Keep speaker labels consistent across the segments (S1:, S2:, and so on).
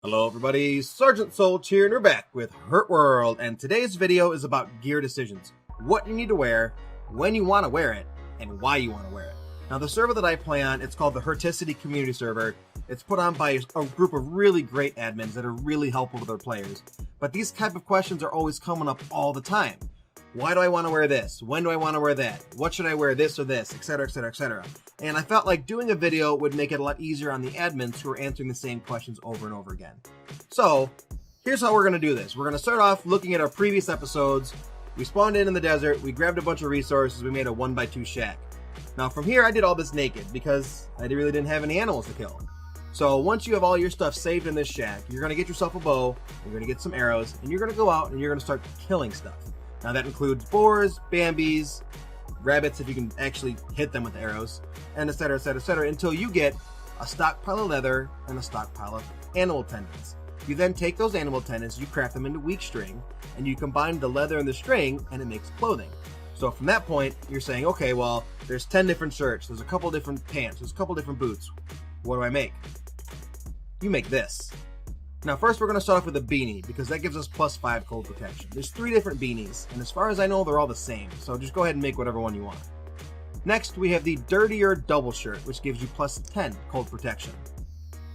S1: Hello everybody, Sergeant Solj here, and we're back with Hurtworld, and today's video is about gear decisions. What you need to wear, when you want to wear it, and why you want to wear it. Now the server that I play on, it's called the Hurticity Community Server. It's put on by a group of really great admins that are really helpful to their players. But these type of questions are always coming up all the time. Why do I want to wear this? When do I want to wear that? What should I wear, this or this, etc, etc, etc. And I felt like doing a video would make it a lot easier on the admins who are answering the same questions over and over again. So, here's how we're going to do this. We're going to start off looking at our previous episodes. We spawned in the desert, we grabbed a bunch of resources, we made a 1x2 shack. Now from here I did all this naked because I really didn't have any animals to kill. So once you have all your stuff saved in this shack, you're going to get yourself a bow, you're going to get some arrows, and you're going to go out and you're going to start killing stuff. Now that includes boars, bambies, rabbits if you can actually hit them with arrows, and etc, etc, etc, until you get a stockpile of leather and a stockpile of animal tendons. You then take those animal tendons, you craft them into weak string, and you combine the leather and the string, and it makes clothing. So from that point, you're saying, okay, well, there's 10 different shirts, there's a couple different pants, there's a couple different boots. What do I make? You make this. Now first we're going to start off with a beanie, because that gives us +5 cold protection. There's 3 different beanies, and as far as I know, they're all the same, so just go ahead and make whatever one you want. Next, we have the dirtier double shirt, which gives you +10 cold protection.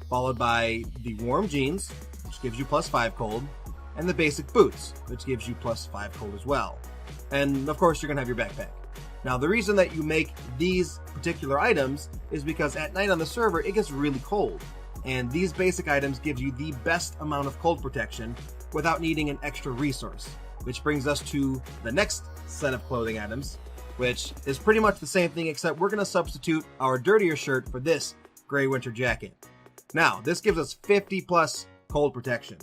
S1: Followed by the warm jeans, which gives you +5 cold, and the basic boots, which gives you +5 cold as well. And of course, you're going to have your backpack. Now the reason that you make these particular items is because at night on the server, it gets really cold. And these basic items give you the best amount of cold protection without needing an extra resource. Which brings us to the next set of clothing items, which is pretty much the same thing, except we're going to substitute our dirtier shirt for this gray winter jacket. Now, this gives us 50+ cold protection.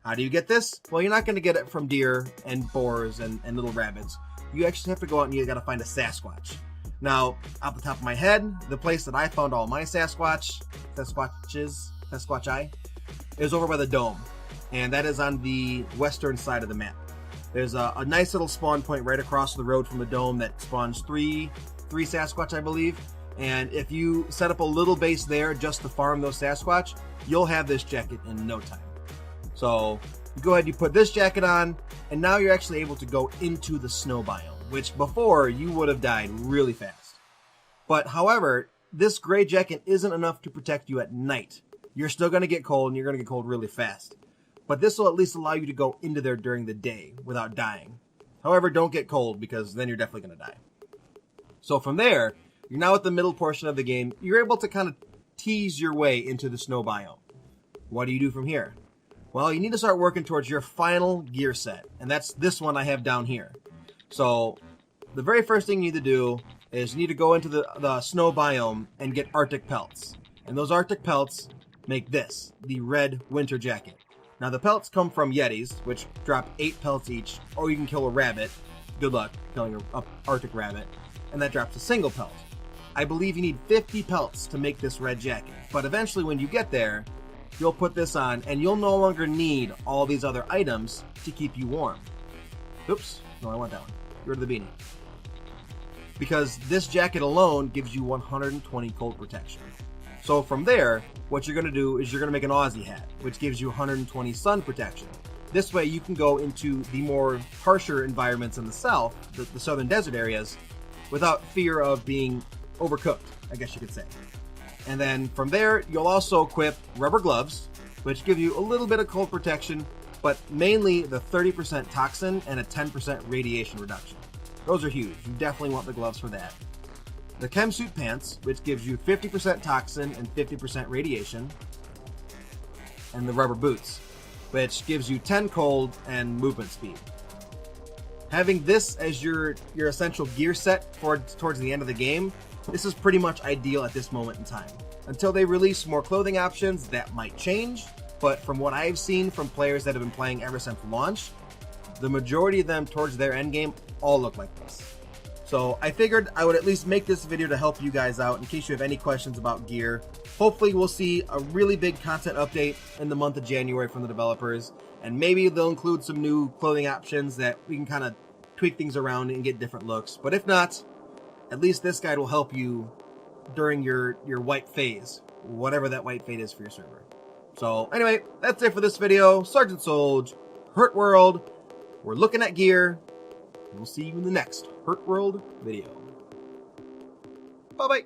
S1: How do you get this? Well, you're not going to get it from deer and boars and little rabbits. You actually have to go out and you got to find a Sasquatch. Now, off the top of my head, the place that I found all my Sasquatch is over by the dome, and that is on the western side of the map. There's a nice little spawn point right across the road from the dome that spawns three Sasquatch, I believe. And if you set up a little base there just to farm those Sasquatch, you'll have this jacket in no time. So you go ahead, you put this jacket on, and now you're actually able to go into the snow biome, which before you would have died really fast. But however, this gray jacket isn't enough to protect you at night. You're still going to get cold, and you're going to get cold really fast. But this will at least allow you to go into there during the day without dying. However, don't get cold, because then you're definitely going to die. So from there, you're now at the middle portion of the game. You're able to kind of tease your way into the snow biome. What do you do from here? Well, you need to start working towards your final gear set, and that's this one I have down here. So the very first thing you need to do is you need to go into the snow biome and get Arctic Pelts. And those Arctic Pelts make this, the red winter jacket. Now the pelts come from Yetis, which drop 8 pelts each, or you can kill a rabbit. Good luck killing an Arctic rabbit. And that drops a single pelt. I believe you need 50 pelts to make this red jacket, but eventually when you get there, you'll put this on and you'll no longer need all these other items to keep you warm. Oops, no, I want that one. Get rid of the beanie. Because this jacket alone gives you 120 cold protection. So from there, what you're going to do is you're going to make an Aussie hat, which gives you 120 sun protection. This way you can go into the more harsher environments in the south, the southern desert areas, without fear of being overcooked, I guess you could say. And then from there, you'll also equip rubber gloves, which give you a little bit of cold protection, but mainly the 30% toxin and a 10% radiation reduction. Those are huge. You definitely want the gloves for that. The chem suit pants, which gives you 50% toxin and 50% radiation. And the rubber boots, which gives you 10 cold and movement speed. Having this as your essential gear set towards the end of the game, this is pretty much ideal at this moment in time. Until they release more clothing options, that might change, but from what I've seen from players that have been playing ever since launch, the majority of them towards their end game all look like this. So I figured I would at least make this video to help you guys out in case you have any questions about gear. Hopefully we'll see a really big content update in the month of January from the developers, and maybe they'll include some new clothing options that we can kind of tweak things around and get different looks. But if not, at least this guide will help you during your white phase, whatever that white phase is for your server. So anyway, that's it for this video. Sergeant Solj, Hurtworld. We're looking at gear. We'll see you in the next Hurtworld video. Bye-bye.